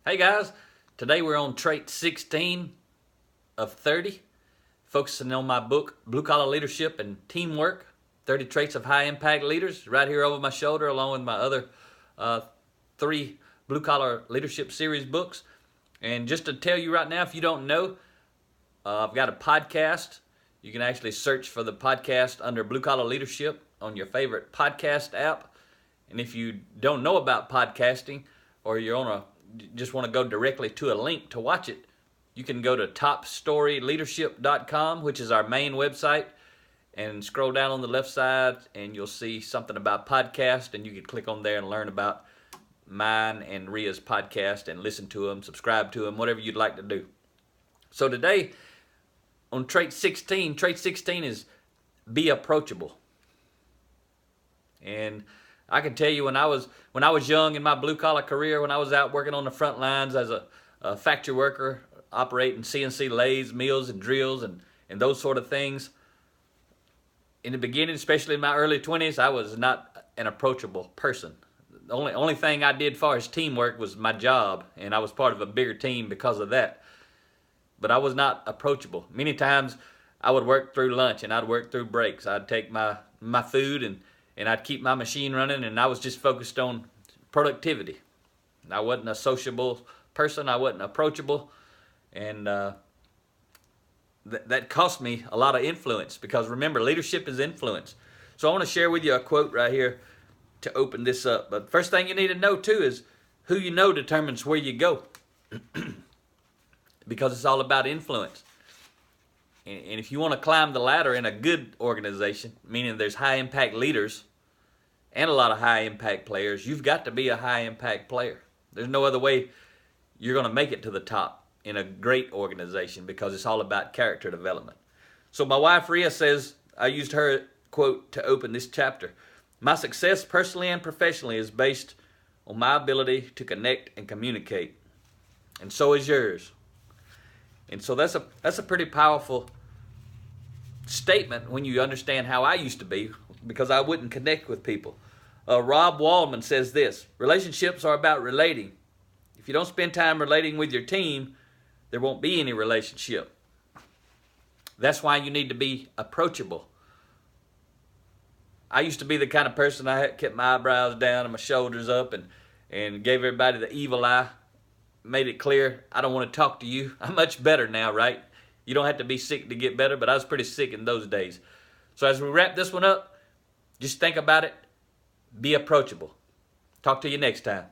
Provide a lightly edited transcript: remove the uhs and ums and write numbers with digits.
Hey guys, today we're on trait 16 of 30, focusing on my book, Blue Collar Leadership and Teamwork, 30 Traits of High Impact Leaders, right here over my shoulder along with my other three Blue Collar Leadership Series books. And just to tell you right now, if you don't know, I've got a podcast. You can actually search for the podcast under Blue Collar Leadership on your favorite podcast app. And if you don't know about podcasting, or just want to go directly to a link to watch it, you can go to topstoryleadership.com, which is our main website, and scroll down on the left side and you'll see something about podcast, and you can click on there and learn about mine and Ria's podcast and listen to them, subscribe to them, whatever you'd like to do. So today on trait 16 is be approachable. And I can tell you when I was young in my blue collar career, when I was out working on the front lines as a factory worker, operating CNC lathes, mills, and drills, and those sort of things. In the beginning, especially in my early 20s, I was not an approachable person. The only thing I did as far as teamwork was my job, and I was part of a bigger team because of that. But I was not approachable. Many times I would work through lunch and I'd work through breaks. I'd take my food and I'd keep my machine running, and I was just focused on productivity. I wasn't a sociable person. I wasn't approachable, and that cost me a lot of influence, because remember, leadership is influence. So I want to share with you a quote right here to open this up. But first thing you need to know too is who you know determines where you go, because it's all about influence. And if you want to climb the ladder in a good organization, meaning there's high impact leaders and a lot of high impact players, you've got to be a high impact player. There's no other way you're going to make it to the top in a great organization, because it's all about character development. So my wife Ria says, I used her quote to open this chapter: "My success personally and professionally is based on my ability to connect and communicate. And so is yours." And so that's a pretty powerful statement when you understand how I used to be, because I wouldn't connect with people. Rob Waldman says this: relationships are about relating. If you don't spend time relating with your team, there won't be any relationship. That's why you need to be approachable. I used to be the kind of person, I kept my eyebrows down and my shoulders up and gave everybody the evil eye. Made it clear, I don't want to talk to you. I'm much better now, right? You don't have to be sick to get better, but I was pretty sick in those days. So as we wrap this one up, just think about it. Be approachable. Talk to you next time.